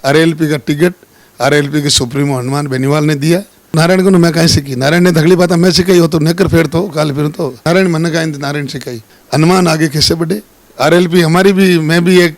RLP का ticket RLP के supremo Hanuman Beniwal ने दिया। नारायण को मैं कहीं सिकी, नारायण ने तगड़ी बात मैं सिखाई हो तो नेकर फेर तो काल फिर तो नारायण मन कहीं नारायण सिखाई। हनुमान आगे कैसे बढ़े, आरएलपी हमारी भी, मैं भी एक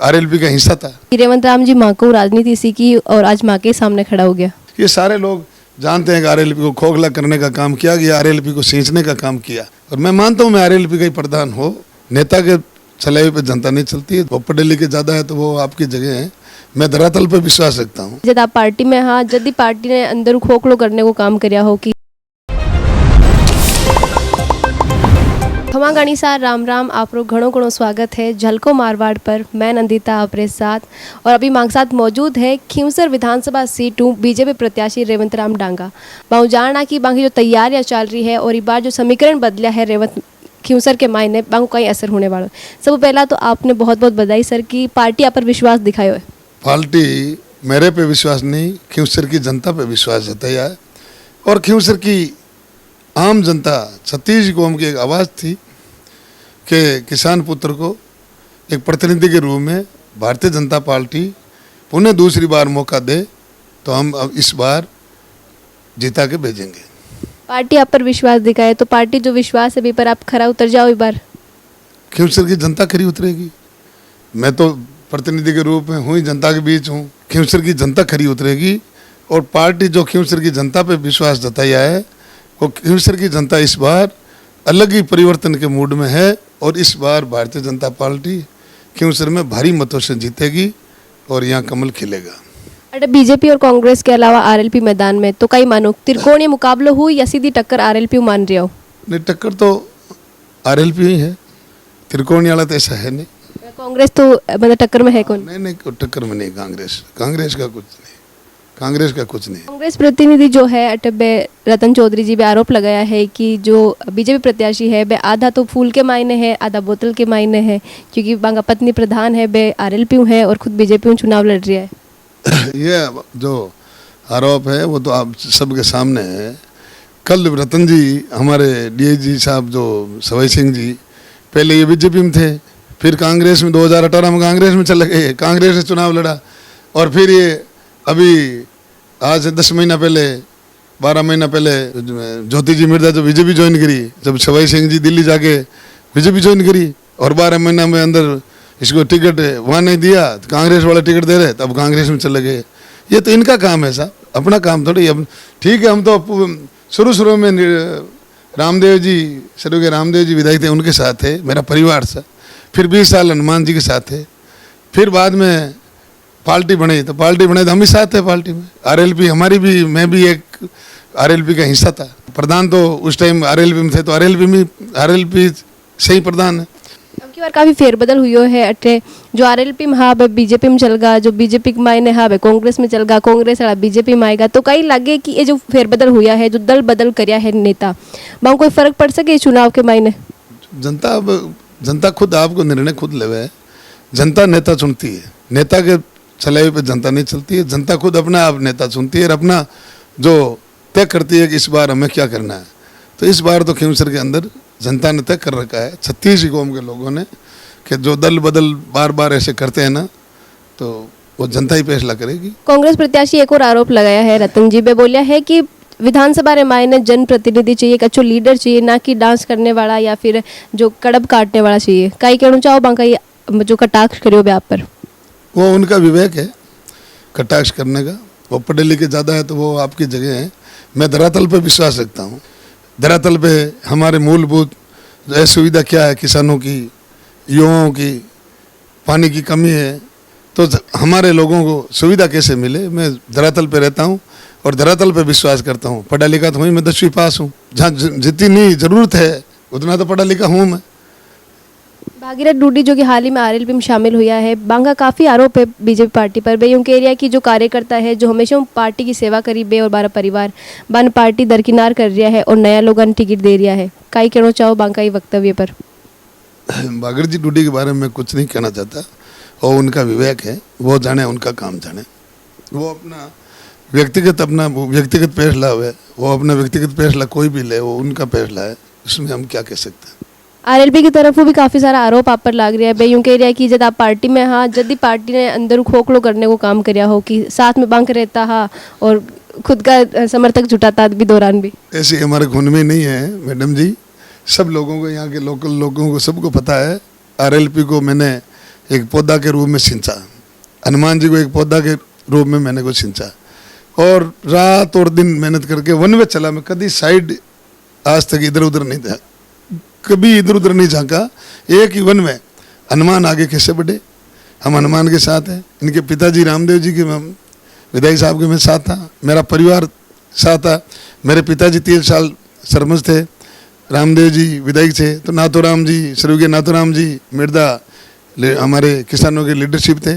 आरएलपी का हिस्सा था। रेवंत राम जी माँ को राजनीति सीखी और आज माँ के सामने खड़ा हो गया। ये सारे लोग जानते हैं कि आरएलपी को खोखला करने का काम किया गया, आरएलपी को सींचने का काम किया। और मैं मानता हूँ मैं आरएलपी का ही प्रधान हो, नेता के चलाए पे जनता नहीं चलती है। वो पढ़े लिखे ज्यादा है तो वो आपकी जगह है, मैं धरातल पे विश्वास रखता हूँ। जब आप पार्टी में हाँ जब पार्टी ने अंदर खोखलो करने को काम कराया हो कि खमा गणिसा राम राम, आप लोग घणो घणो स्वागत है झलको मारवाड़ पर। मैं नंदिता आपरे साथ और अभी मांग साथ मौजूद है खींवसर विधानसभा सीट बीजेपी प्रत्याशी रेवंत राम डांगा। बाऊ जानना कि बाकी जो तैयारियां चल रही है और इस बार जो समीकरण बदला है रेवंत खींवसर के मायने बांगू कहीं असर होने वाला। सब पहला तो आपने बहुत बहुत बधाई सर की पार्टी आप पर विश्वास दिखायो है। पार्टी मेरे पे विश्वास नहीं, खींवसर की जनता पे विश्वास जताया है। और खींवसर की आम जनता छत्तीस कौम की एक आवाज़ थी कि किसान पुत्र को एक प्रतिनिधि के रूप में भारतीय जनता पार्टी पुनः दूसरी बार मौका दे तो हम अब इस बार जीता के भेजेंगे। पार्टी आप पर विश्वास दिखाए तो पार्टी जो विश्वास है भी पर आप खरा उतर जाओ। इस बार खींवसर की जनता खरी उतरेगी। मैं तो प्रतिनिधि के रूप में हूँ ही, जनता के बीच हूँ। खींवसर की जनता खरी उतरेगी और पार्टी जो खींवसर की जनता पे विश्वास जताया है वो खींवसर की जनता इस बार अलग ही परिवर्तन के मूड में है। और इस बार भारतीय जनता पार्टी खींवसर में भारी मतों से जीतेगी और यहाँ कमल खिलेगा। अरे बीजेपी और कांग्रेस के अलावा आरएलपी मैदान में तो कई मानो त्रिकोणीय मुकाबला हुई या सीधी टक्कर आरएलपी मान रहे हो? नहीं, टक्कर तो आरएलपी ही है, त्रिकोणीय वाला तो ऐसा है नहीं। कांग्रेस तो मतलब टक्कर में है कौन? नहीं, टक्कर में नहीं। कांग्रेस का कुछ नहीं, कांग्रेस का कुछ नहीं। कांग्रेस प्रतिनिधि जो है अटबे रतन चौधरी जी पे आरोप लगाया है कि जो बीजेपी प्रत्याशी है बे आधा तो फूल के मायने है आधा बोतल के मायने है, क्योंकि बांगा पत्नी प्रधान है बे आरएलपी है और खुद बीजेपी चुनाव लड़ रही है। ये जो आरोप है वो तो आप सबके सामने है। कल रतन जी हमारे डीआईजी साहब जो सवाई सिंह जी पहले ये बीजेपी में थे, फिर कांग्रेस में 2018 में कांग्रेस में चले गए, कांग्रेस ने चुनाव लड़ा। और फिर ये अभी आज 10 महीना पहले 12 महीना पहले ज्योति जी मिर्जा जो बीजेपी ज्वाइन करी, जब सवाई सिंह जी दिल्ली जाके बीजेपी ज्वाइन करी और 12 महीना में अंदर इसको टिकट वहाँ नहीं दिया तो कांग्रेस वाला टिकट दे रहे, तब कांग्रेस में चले गए। ये तो इनका काम है साहब, अपना काम थोड़ी। अब ठीक है, हम तो शुरू में रामदेव जी शुरू के रामदेव जी विधायक थे, उनके साथ थे, मेरा परिवार था। फिर 20 साल हनुमान जी के साथ थे। फिर बाद में पार्टी बनी तो हम ही साथ थे पार्टी में। आरएलपी हमारी भी, मैं भी एक आरएलपी का हिस्सा था। प्रधान तो उस टाइम आरएलपी में थे तो आरएलपी से ही प्रधान है। अब की बार काफ़ी फेरबदल हुई है अटे जो आरएलपी में हाँ बीजेपी में चल गया, जो बीजेपी के मायने हाँ कांग्रेस में चल गया, कांग्रेस वाला बीजेपी में आएगा। तो कई लगे कि ये जो फेरबदल हुआ है, जो दल बदल कराया है नेता, वहाँ कोई फर्क पड़ सके चुनाव के मायने? जनता खुद आपको निर्णय खुद लेवे है। जनता नेता चुनती है, नेता के चलाए पे जनता नहीं चलती है। जनता खुद अपना आप नेता चुनती है और अपना जो तय करती है कि इस बार हमें क्या करना है। तो इस बार तो खींवसर के अंदर जनता ने तय कर रखा है, 36 कौम के लोगों ने, कि जो दल बदल बार बार ऐसे करते हैं ना तो वो जनता ही फैसला करेगी। कांग्रेस प्रत्याशी एक और आरोप लगाया है रतन जी पे, बोलिया है कि विधानसभा रे मायने जनप्रतिनिधि चाहिए, एक अच्छा लीडर चाहिए, ना कि डांस करने वाला या फिर जो कड़ब काटने वाला चाहिए। कई कहना चाहो बांका जो कटाक्ष करियो आप पर? वो उनका विवेक है कटाक्ष करने का। वो पढ़े लिखे ज़्यादा है तो वो आपकी जगह है। मैं धरातल पे विश्वास रखता हूँ। धरातल पे हमारे मूलभूत सुविधा क्या है, किसानों की, युवाओं की, पानी की कमी है, तो हमारे लोगों को सुविधा कैसे मिले। मैं धरातल पे रहता हूँ और धरातल पे विश्वास करता हूँ। पढ़ा लिखा तो हूँ, मैं 10वीं पास हूँ। जहाँ जितनी ज़रूरत है उतना तो पढ़ा लिखा हूँ मैं। भागीरथ डूडी जो कि हाल ही में आरएलपी में शामिल हुआ है, बांगा काफ़ी आरोप है बीजेपी पार्टी पर बे यूँ कह रहा है कि जो कार्यकर्ता है जो हमेशा पार्टी की सेवा करी बे और बारह परिवार बन पार्टी दरकिनार कर रहा है और नया लोगों टिकट दे रहा है। कई कहना चाहो बांका ही वक्तव्य पर? भागीरथ जी डूडी के बारे में मैं कुछ नहीं कहना चाहता। वो उनका विवेक है, वो जाने, उनका काम जाने। वो अपना व्यक्तिगत फैसला है, वो अपना व्यक्तिगत फैसला कोई भी ले, वो उनका फैसला है, उसमें हम क्या कह सकते हैं। आरएलपी की तरफों भी काफ़ी सारा आरोप आप पर लाग रहा है। बे यूँ कह रहा है कि जब आप पार्टी में हाँ जब पार्टी ने अंदर खोखलो करने को काम कराया हो कि साथ में बंक रहता हा और खुद का समर्थक जुटाता भी दौरान भी। ऐसे हमारे खून में नहीं है मैडम जी। सब लोगों को, यहाँ के लोकल लोगों को सबको पता है। आरएलपी को मैंने एक पौधा के रूप में सिंचा, हनुमान जी को एक पौधा के रूप में मैंने को सिंचा, और रात और दिन मेहनत करके वन में चला। मैं कभी साइड आज तक इधर उधर नहीं था, कभी इधर उधर नहीं झांका। एक ही वन में हनुमान आगे कैसे बढ़े, हम हनुमान के साथ हैं। इनके पिताजी रामदेव जी के विधायक साहब के मैं साथ था, मेरा परिवार साथ था। मेरे पिताजी 3 साल सरपंच थे, रामदेव जी विधायक थे, तो नाथूराम जी, स्वर्गीय नाथूराम जी मिर्दा हमारे किसानों के लीडरशिप थे,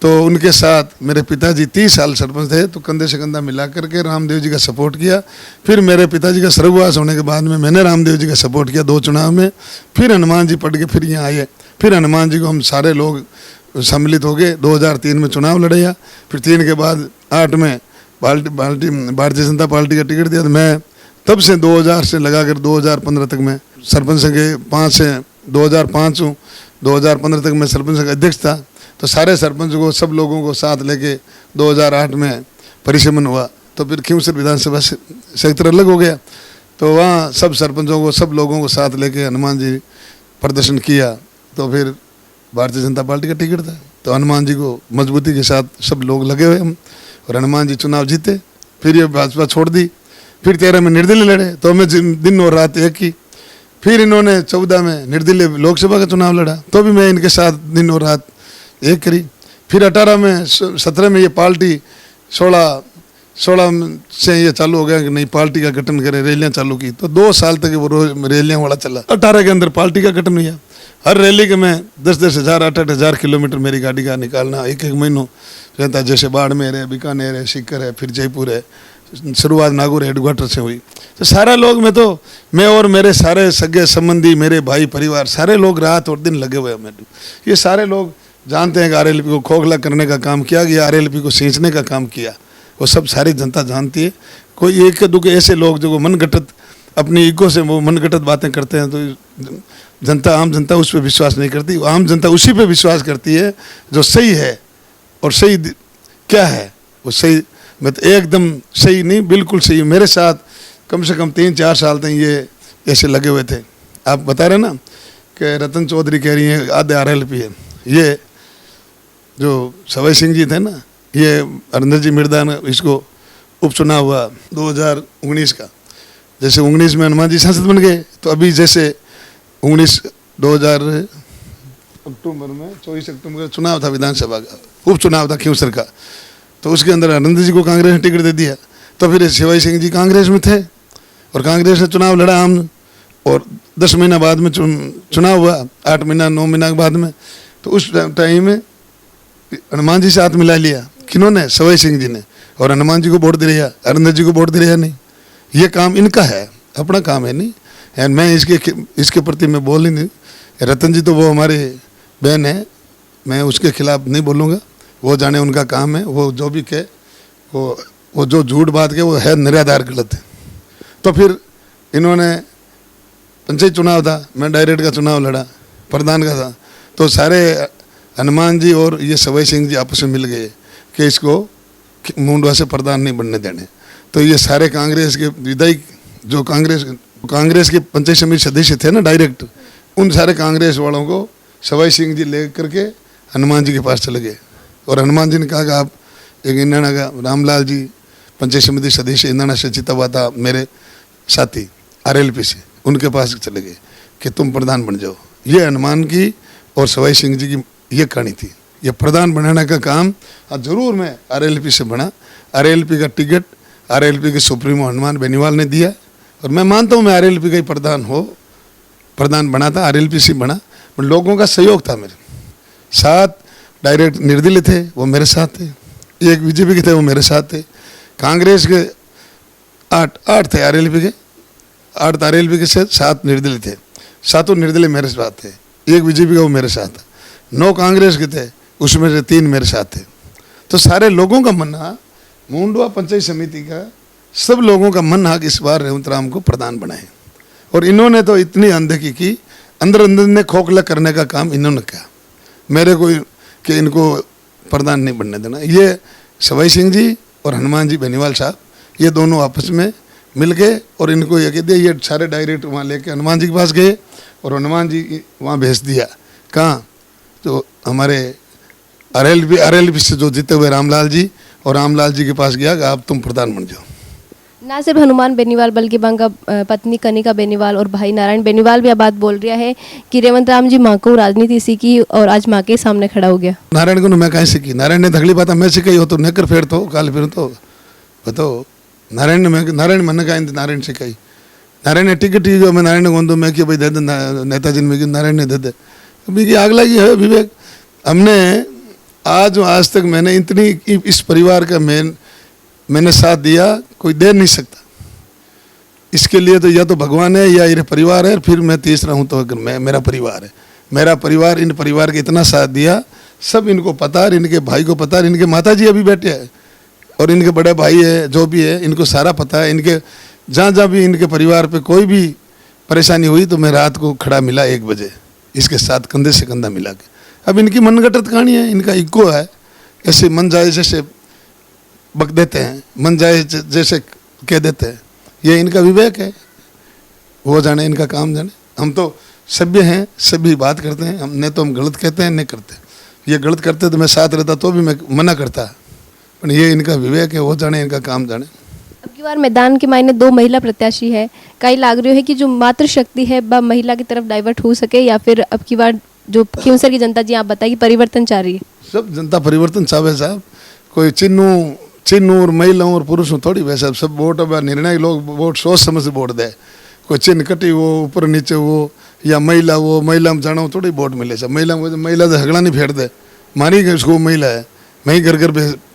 तो उनके साथ मेरे पिताजी 30 साल सरपंच थे। तो कंधे से कंधा मिला करके रामदेव जी का सपोर्ट किया। फिर मेरे पिताजी का स्वर्गवास होने के बाद में मैंने रामदेव जी का सपोर्ट किया 2 चुनाव में। फिर हनुमान जी पढ़ के फिर यहाँ आए। फिर हनुमान जी को हम सारे लोग सम्मिलित हो गए। 2003 में चुनाव लड़े, फिर 3 के बाद 8 में भारतीय जनता पार्टी का टिकट दिया। तो मैं तब से 2000 से लगा कर 2015 तक मैं सरपंच के 5 से 2005 हूँ, 2015 तक मैं सरपंच का अध्यक्ष था। तो सारे सरपंच को, सब लोगों को साथ लेके 2008 में परिसमन हुआ। तो फिर खींवसर विधानसभा सेक्टर अलग हो गया, तो वहाँ सब सरपंचों को, सब लोगों को साथ लेके हनुमान जी प्रदर्शन किया। तो फिर भारतीय जनता पार्टी का टिकट था, तो हनुमान जी को मजबूती के साथ सब लोग लगे हुए हम, और हनुमान जी चुनाव जीते। फिर ये भाजपा छोड़ दी। फिर 13 में निर्दलीय लड़े, तो हमें दिन और रात एक की। फिर इन्होंने 14 में निर्दलीय लोकसभा का चुनाव लड़ा, तो भी मैं इनके साथ दिन और रात एक करी। फिर 18 में 17 में ये पार्टी 16 से ये चालू हो गया कि नहीं पार्टी का गठन करें, रैलियां चालू की। तो 2 साल तक वो रोज रैलियां वाला चला। 18 के अंदर पार्टी का गठन हुआ। हर रैली के मैं 10-10 हज़ार 8-8 हज़ार किलोमीटर मेरी गाड़ी का निकालना, एक महीनों रहता। जैसे बाड़मेर है, बीकानेर है, सीकर है, फिर जयपुर है। शुरुआत नागौर हेडक्वार्टर से हुई। तो सारा लोग, मैं और मेरे सारे सगे संबंधी, मेरे भाई परिवार, सारे लोग रात और दिन लगे हुए हैं। ये सारे लोग जानते हैं कि आरएलपी को खोखला करने का काम किया गया, आरएलपी को सींचने का काम किया। वो सब सारी जनता जानती है। कोई एक दुख ऐसे लोग जो मनगढ़ंत अपनी ईगो से वो मनगढ़ंत बातें करते हैं, तो जनता, आम जनता उस पर विश्वास नहीं करती। आम जनता उसी पे विश्वास करती है जो सही है। और सही क्या है, वो सही, मैं तो एकदम सही नहीं, बिल्कुल सही। मेरे साथ कम से कम 3-4 साल तक ये ऐसे लगे हुए थे। आप बता रहे ना कि रतन चौधरी कह रही हैं आधे आरएलपी है। ये जो सवाई सिंह जी थे ना, ये अरिंदर जी मिर्दा ने, इसको उपचुनाव हुआ 2019 का। जैसे 19 में हनुमान जी सांसद बन गए, तो अभी जैसे 2000 अक्टूबर में 24 अक्टूबर का चुनाव था, विधानसभा का उपचुनाव था खींवसर का। तो उसके अंदर अरिंदर जी को कांग्रेस ने टिकट दे दिया। तो फिर शिवाई सिंह जी कांग्रेस में थे, और कांग्रेस ने चुनाव लड़ा हम, और 10 महीना बाद में चुनाव हुआ, 8 महीना 9 महीना के बाद में। तो उस टाइम में हनुमान जी से हाथ मिला लिया, किन्होंने, सवाई सिंह जी ने, और हनुमान जी को वोट दे रहा, अरिंदर जी को वोट दे रहा नहीं। ये काम इनका है, अपना काम है नहीं। एंड मैं इसके प्रति मैं बोल ही नहीं। रतन जी तो वो हमारे बहन है, मैं उसके खिलाफ नहीं बोलूँगा। वो जाने, उनका काम है। वो जो भी कहे, वो जो झूठ बात के, वो है निराधार गलत है। तो फिर इन्होंने, पंचायत चुनाव था, मैं डायरेक्ट का चुनाव लड़ा, प्रधान का था। तो सारे हनुमान जी और ये सवाई सिंह जी आपस में मिल गए कि इसको मुंडवा से प्रधान नहीं बनने देने। तो ये सारे कांग्रेस के विधायक, जो कांग्रेस के पंचायत समिति सदस्य थे ना डायरेक्ट, उन सारे कांग्रेस वालों को सवाई सिंह जी ले करके हनुमान जी के पास चले गए। और हनुमान जी ने कहा कि आप एक इंदाना का रामलाल जी पंचायत समिति सदस्य इंदाना से जीता हुआ था, मेरे साथी आरएलपी से, उनके पास चले गए कि तुम प्रधान बन जाओ। ये हनुमान की और सवाई सिंह जी की ये कहानी थी। ये प्रधान बनाने का काम जरूर मैं आरएलपी से बना। आरएलपी का टिकट आरएलपी के सुप्रीमो हनुमान बेनीवाल ने दिया, और मैं मानता हूँ मैं आरएलपी का ही प्रधान बना था, आरएलपी से बना। पर लोगों का सहयोग था मेरे साथ। डायरेक्ट निर्दलीय थे, वो मेरे साथ थे। एक बीजेपी के थे, वो मेरे साथ थे। कांग्रेस के 8 थे, आरएलपी के 8 आरएलपी के साथ 7 निर्दलीय थे। 7 निर्दलीय मेरे साथ थे। एक बीजेपी का, वो मेरे साथ था। 9 कांग्रेस के थे, उसमें से 3 मेरे साथ थे। तो सारे लोगों का मन्ना, मुंडवा पंचायत समिति का सब लोगों का मन हा कि इस बार रेवंत राम को प्रधान बनाए। और इन्होंने तो इतनी अनदेखी की। अंदर अंदर ने खोखला करने का काम इन्होंने किया। मेरे को कि इनको प्रधान नहीं बनने देना। ये सवाई सिंह जी और हनुमान जी बेनीवाल साहब ये दोनों आपस में मिल गए और इनको ये कह दिया, ये सारे डायरेक्ट वहाँ लेके हनुमान जी के पास गए और हनुमान जी वहाँ भेज दिया। कहाँ? तो हमारे आरएलपी से जो जीते हुए रामलाल जी, और रामलाल जी के पास गया कि आप तुम प्रधान बन जाओ। ना सिर्फ हनुमान बेनीवाल बल्कि बांका पत्नी कनिका बेनीवाल और भाई नारायण बेनीवाल भी अब बात बोल रहा है कि रेवंत राम जी माँ को राजनीति सीखी और आज माँ के सामने खड़ा हो गया। नारायण को मैं कहीं सीखी? नारायण ने धगली बात मैं सिखाई हो तो नेकर फेर तो काल फिर तो बताओ। नारायण मन कहीं नारायण सिखाई? नारायण ने टिकट ही जो मैं नारायण को मैं कि भाई दे दे नेताजी ने नारायण ने दे दे। अभी आग लगी है विवेक। हमने आज तक मैंने इतनी इस परिवार का मैंने साथ दिया कोई दे नहीं सकता। इसके लिए तो या तो भगवान है या ये परिवार है, फिर मैं तीसरा हूँ तो अगर मेरा परिवार है। मेरा परिवार इन परिवार के इतना साथ दिया, सब इनको पता है, इनके भाई को पता है, इनके माता जी अभी बैठे हैं और इनके बड़े भाई है जो भी है इनको सारा पता है। इनके जहाँ भी इनके परिवार पे कोई भी परेशानी हुई तो मैं रात को खड़ा मिला 1 बजे इसके साथ कंधे से कंधा मिला के। अब इनकी मनगढ़ंत कहानी है, इनका इको है, ऐसे मन जाए जैसे बक देते हैं, मन जाए जैसे कह देते हैं। ये इनका विवेक है, वो जाने इनका काम जाने। हम तो सभ्य हैं, सभी बात करते हैं, हम न तो हम गलत कहते हैं न करते। ये गलत करते तो मैं साथ रहता तो भी मैं मना करता, पर ये इनका विवेक है, वो जाने इनका काम जाने। अब की बार मैदान के मायने 2 महिला प्रत्याशी है, कई लाग रही है कि जो मातृशक्ति है वह महिला की तरफ डाइवर्ट हो सके, या फिर अब की बार जो खींवसर की जनता जी आप बताइए परिवर्तन चाह रही है? सब जनता परिवर्तन चाहे साहब, कोई चिन्ह और महिलाओं और पुरुषों थोड़ी वैसा सब वोट। अब निर्णायक लोग वोट सोच समझ से वोट दे, कोई चिन्ह कटी वो ऊपर नीचे वो या महिला में जाना थोड़ी वोट मिले। सब महिला तो हगड़ा नहीं फेर दे, मारी गई उसको महिला है, मैं ही घर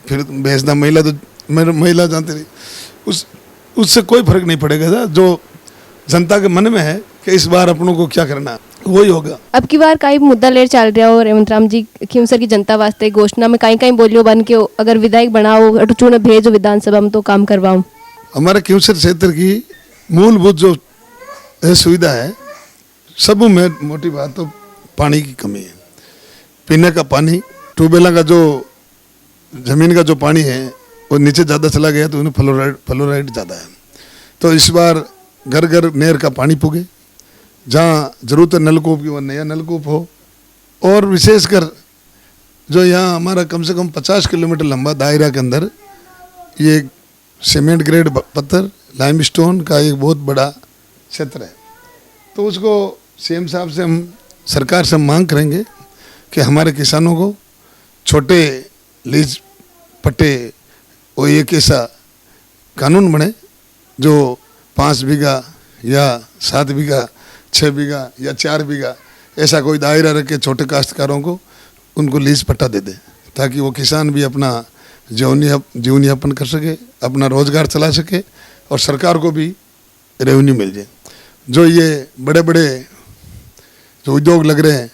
फिर भेजना। महिला तो मेरे महिला जानते रही, उससे कोई फर्क नहीं पड़ेगा था। जो जनता के मन में है कि इस बार अपनों को क्या करना वही होगा। अब की बार कई मुद्दा लेर चल रहा हो रेवंत राम जी खींवसर की जनता वास्ते घोषणा में कहीं बोलियो बन के अगर विधायक बनाओ अटूचूने भेजो विधानसभा में तो काम करवाऊं। हमारे खींवसर क्षेत्र की मूलभूत जो सुविधा है सब में मोटी बात तो पानी की कमी है। पीने का पानी, ट्यूबवेल का जो जमीन का जो पानी है वो नीचे ज़्यादा चला गया तो उन्हें फ्लोराइड ज़्यादा है। तो इस बार घर घर नहर का पानी पुगे, जहाँ जरूरत है नलकूप की वो नया नलकूप हो। और विशेषकर जो यहाँ हमारा कम से कम 50 किलोमीटर लंबा दायरा के अंदर ये सीमेंट ग्रेड पत्थर लाइमस्टोन का एक बहुत बड़ा क्षेत्र है, तो उसको सीएम साहब से हम सरकार से मांग करेंगे कि हमारे किसानों को छोटे लीज पट्टे वो एक ऐसा कानून बने जो 5 बीघा या 7 बीघा 6 बीघा या 4 बीघा ऐसा कोई दायरा रख के छोटे काश्तकारों को उनको लीज पट्टा दे दे, ताकि वो किसान भी अपना जीवन यापन कर सके, अपना रोजगार चला सके और सरकार को भी रेवेन्यू मिल जाए। जो ये बड़े बड़े जो उद्योग लग रहे हैं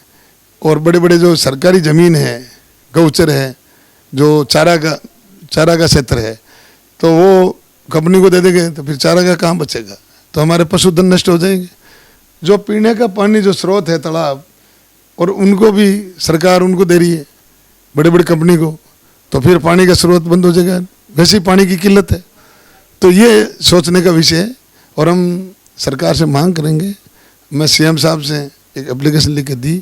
और बड़े बड़े जो सरकारी ज़मीन है, गौचर है, जो चारा का क्षेत्र है, तो वो कंपनी को दे देंगे तो फिर चारा का कहाँ बचेगा, तो हमारे पशुधन नष्ट हो जाएंगे। जो पीने का पानी जो स्रोत है तालाब, और उनको भी सरकार उनको दे रही है बड़े बड़े कंपनी को, तो फिर पानी का स्रोत बंद हो जाएगा। वैसी पानी की किल्लत है, तो ये सोचने का विषय है और हम सरकार से मांग करेंगे। मैं सीएम साहब से एक एप्लीकेशन लिख के दी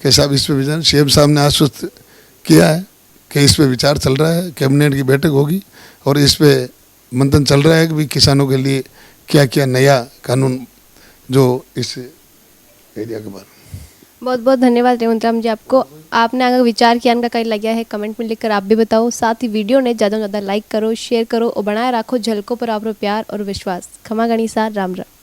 कि साहब इस पर विचार, सीएम साहब ने आश्वस्त किया है कि इस पर विचार चल रहा है, कैबिनेट की बैठक होगी और इस पर मंथन चल रहा है कि भाई किसानों के लिए क्या क्या नया कानून जो इस एरिया के बारे में। बहुत बहुत धन्यवाद रेवंत राम जी आपको। आपने अगर विचार किया इनका कहीं लगा है कमेंट में लिखकर आप भी बताओ। साथ ही वीडियो ने ज़्यादा से ज़्यादा लाइक करो, शेयर करो और बनाए रखो झलकों पर आप प्यार और विश्वास। खमा गणिसा, राम राम।